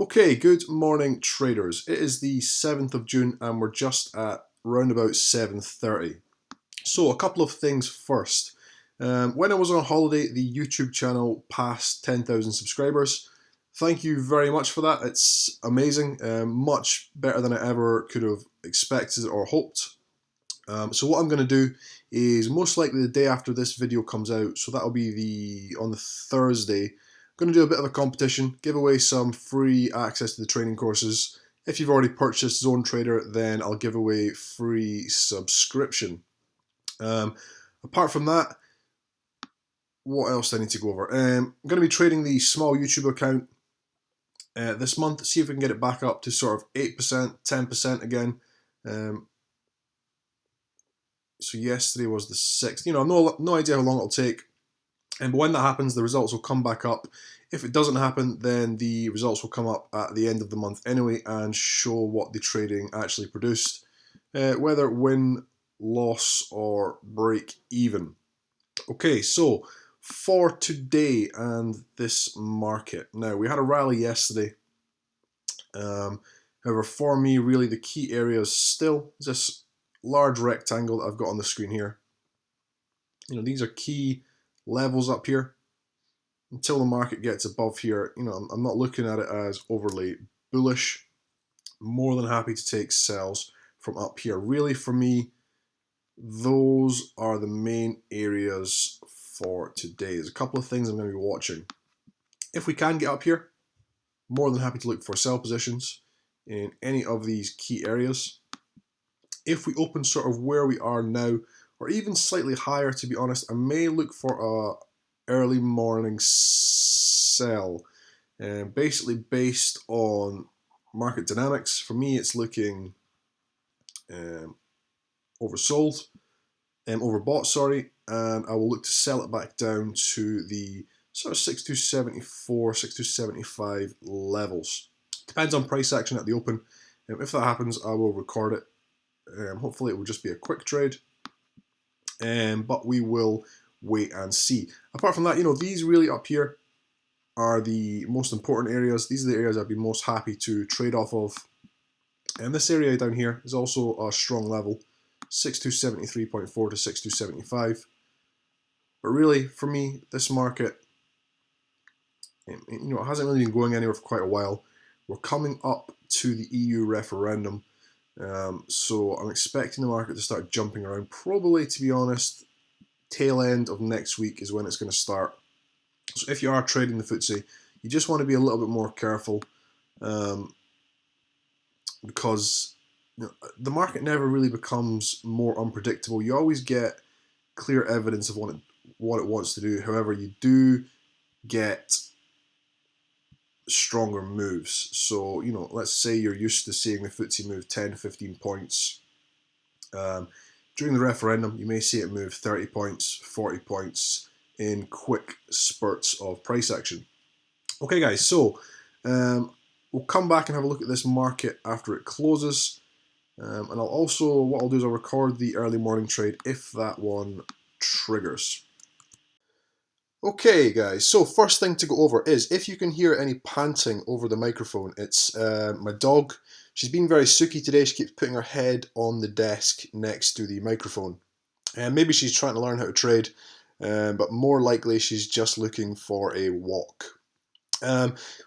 Okay, good morning traders. It is the 7th of June and we're just at round about 7:30. So a couple of things first. When I was on holiday, the YouTube channel passed 10,000 subscribers. Thank you very much for that. It's amazing, much better than I ever could have expected or hoped. So what I'm going to do is most likely the day after this video comes out, so that'll be on the Thursday, I'm going to do a bit of a competition, give away some free access to the training courses. If you've already purchased Zone Trader, then I'll give away free subscription. Apart from that, what else do I need to go over? I'm going to be trading the small YouTube account this month, see if we can get it back up to sort of 8%, 10% again. So yesterday was the 6th. No idea how long it'll take. But when that happens, the results will come back up. If it doesn't happen, then the results will come up at the end of the month anyway and show what the trading actually produced. Whether win, loss, or break even. Okay, so for today and this market. Now, we had a rally yesterday. However, for me, really the key area is still this large rectangle that I've got on the screen here. These are key levels up here. Until the market gets above here, I'm not looking at it as overly bullish. More than happy to take sells from up here. Really, for me, those are the main areas for today. There's a couple of things I'm going to be watching. If we can get up here, more than happy to look for sell positions in any of these key areas. If we open sort of where we are now, or even slightly higher, to be honest, I may look for a early morning sell, basically based on market dynamics. For me, it's looking oversold, overbought, sorry, and I will look to sell it back down to the sort of 6274, 6275 levels. Depends on price action at the open. If that happens, I will record it. Hopefully it will just be a quick trade, but we will wait and see. Apart from that, these really up here are the most important areas. These are the areas I'd be most happy to trade off of. And this area down here is also a strong level, 6273.4 to 6275. But really, for me, this market, it hasn't really been going anywhere for quite a while. We're coming up to the EU referendum. So I'm expecting the market to start jumping around. Probably, to be honest, tail end of next week is when it's going to start. So if you are trading the Ftse, you just want to be a little bit more careful, because the market never really becomes more unpredictable. You always get clear evidence of what it wants to do. However, you do get stronger moves. So, let's say you're used to seeing the Ftse move 10, 15 points. During the referendum, you may see it move 30 points, 40 points in quick spurts of price action. Okay, guys, so we'll come back and have a look at this market after it closes. And what I'll do is I'll record the early morning trade if that one triggers. Okay, guys, so first thing to go over is if you can hear any panting over the microphone, it's my dog. She's been very sooky today. She keeps putting her head on the desk next to the microphone. And maybe she's trying to learn how to trade, but more likely she's just looking for a walk.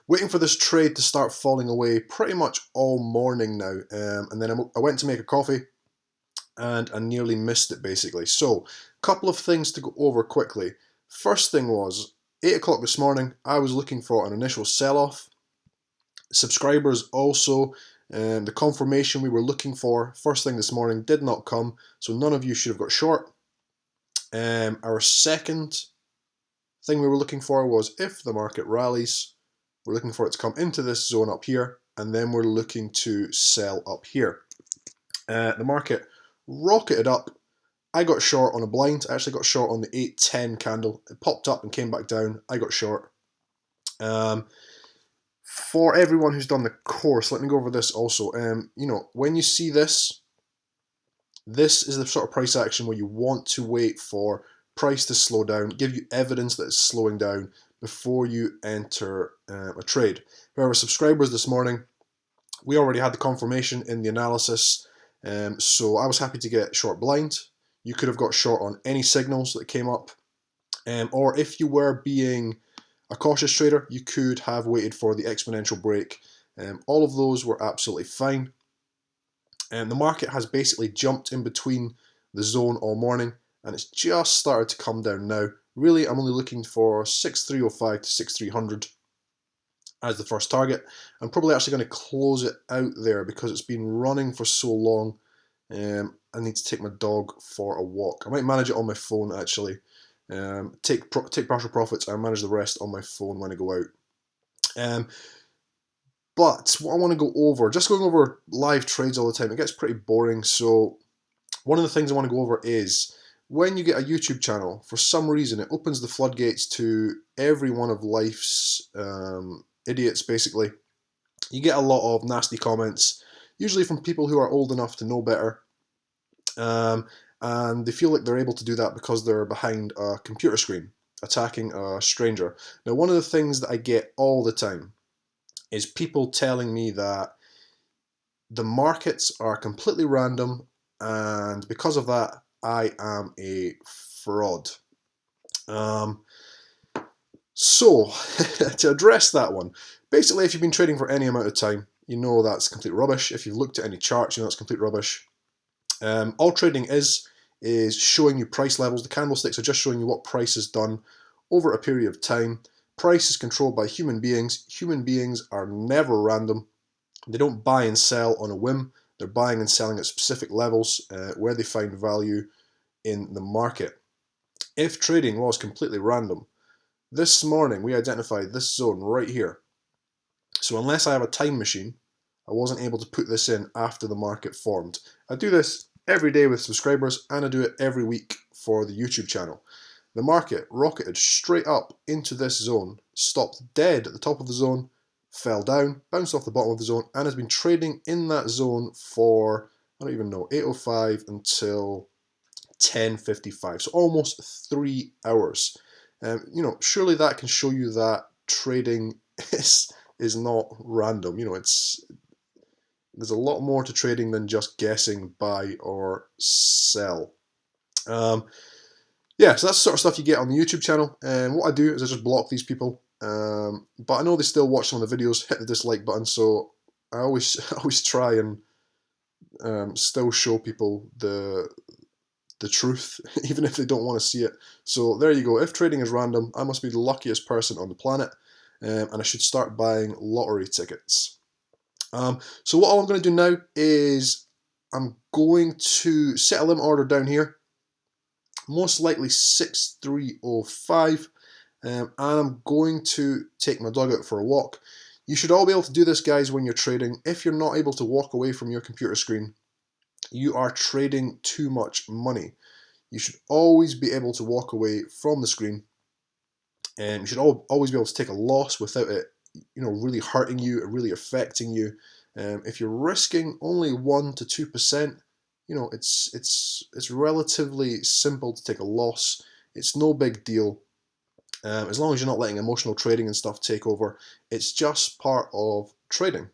Waiting for this trade to start falling away pretty much all morning now, and then I went to make a coffee and I nearly missed it basically. So a couple of things to go over quickly. First thing was 8 o'clock this morning, I was looking for an initial sell-off. Subscribers also, the confirmation we were looking for first thing this morning did not come, so none of you should have got short. Our second thing we were looking for was if the market rallies, we're looking for it to come into this zone up here, and then we're looking to sell up here. The market rocketed up. I got short on a blind. I actually got short on the 810 candle. It popped up and came back down. I got short. For everyone who's done the course, let me go over this also. When you see this is the sort of price action where you want to wait for price to slow down, give you evidence that it's slowing down before you enter a trade. However, subscribers this morning, we already had the confirmation in the analysis, so I was happy to get short blind. You could have got short on any signals that came up, or if you were being a cautious trader, you could have waited for the exponential break. All of those were absolutely fine. And the market has basically jumped in between the zone all morning, and it's just started to come down now. Really, I'm only looking for 6305 to 6300 as the first target. I'm probably actually going to close it out there because it's been running for so long. I need to take my dog for a walk. I might manage it on my phone actually. Take partial profits and manage the rest on my phone when I go out. But what I want to go over, just going over live trades all the time, it gets pretty boring. So one of the things I want to go over is when you get a YouTube channel, for some reason it opens the floodgates to every one of life's idiots basically. You get a lot of nasty comments, usually from people who are old enough to know better. And they feel like they're able to do that because they're behind a computer screen, attacking a stranger. Now, one of the things that I get all the time is people telling me that the markets are completely random, and because of that, I am a fraud. So, to address that one, basically, if you've been trading for any amount of time, you know that's complete rubbish. If you've looked at any charts, you know that's complete rubbish. All trading is showing you price levels. The candlesticks are just showing you what price is done over a period of time. Price is controlled by human beings. Human beings are never random. They don't buy and sell on a whim. They're buying and selling at specific levels where they find value in the market. If trading was completely random, this morning we identified this zone right here. So unless I have a time machine, I wasn't able to put this in after the market formed. I do this every day with subscribers, and I do it every week for the YouTube channel. The market rocketed straight up into this zone, stopped dead at the top of the zone, fell down, bounced off the bottom of the zone, and has been trading in that zone for, I don't even know, 8:05 until 10:55, so almost 3 hours. Surely that can show you that trading is not random. There's a lot more to trading than just guessing buy or sell. Yeah, so that's the sort of stuff you get on the YouTube channel. And what I do is I just block these people. But I know they still watch some of the videos, hit the dislike button, so I always try and still show people the truth, even if they don't want to see it. So there you go. If trading is random, I must be the luckiest person on the planet, and I should start buying lottery tickets. So what I'm going to do now is I'm going to set a limit order down here, most likely 6305, and I'm going to take my dog out for a walk. You should all be able to do this, guys, when you're trading. If you're not able to walk away from your computer screen, you are trading too much money. You should always be able to walk away from the screen, and you should always be able to take a loss without it, really hurting you, really affecting you. If you're risking only 1 to 2%, it's relatively simple to take a loss. It's no big deal. As long as you're not letting emotional trading and stuff take over, it's just part of trading.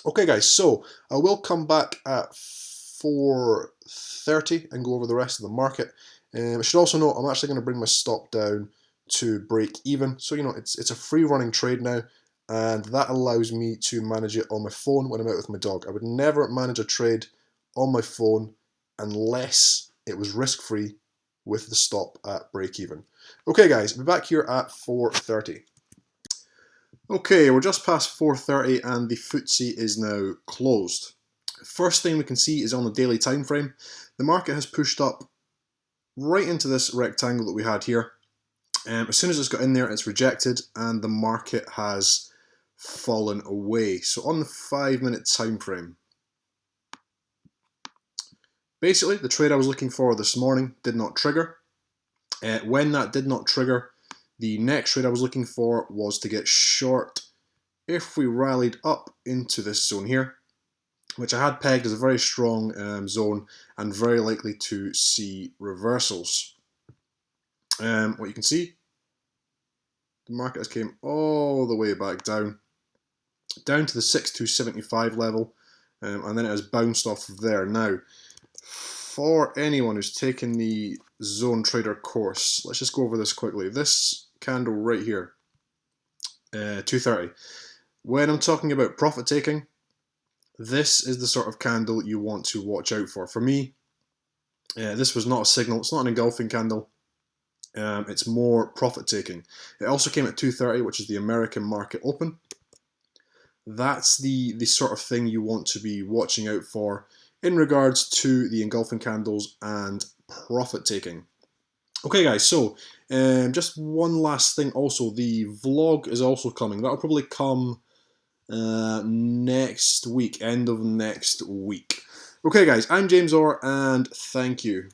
Okay, guys, so I will come back at 4:30 and go over the rest of the market. I should also note I'm actually going to bring my stop down to break even. So, it's a free running trade now, and that allows me to manage it on my phone when I'm out with my dog. I would never manage a trade on my phone unless it was risk-free with the stop at break even. Okay, guys, I'll be back here at 4:30. Okay, we're just past 4:30 and the Ftse is now closed. First thing we can see is on the daily time frame, the market has pushed up right into this rectangle that we had here. As soon as it's got in there, it's rejected and the market has fallen away. So on the 5-minute time frame, basically the trade I was looking for this morning did not trigger. When that did not trigger, the next trade I was looking for was to get short if we rallied up into this zone here, which I had pegged as a very strong zone and very likely to see reversals. What you can see the market has came all the way back down to the 6275 level, and then it has bounced off of there. Now, for anyone who's taken the Zone Trader course, let's just go over this quickly. This candle right here, 230. When I'm talking about profit taking, this is the sort of candle you want to watch out for. For me, this was not a signal. It's not an engulfing candle. It's more profit taking. It also came at 230, which is the American market open. That's the sort of thing you want to be watching out for in regards to the engulfing candles and profit taking. Okay guys, so just one last thing also, the vlog is also coming. That'll probably come next week, end of next week. Okay guys, I'm James Orr and thank you.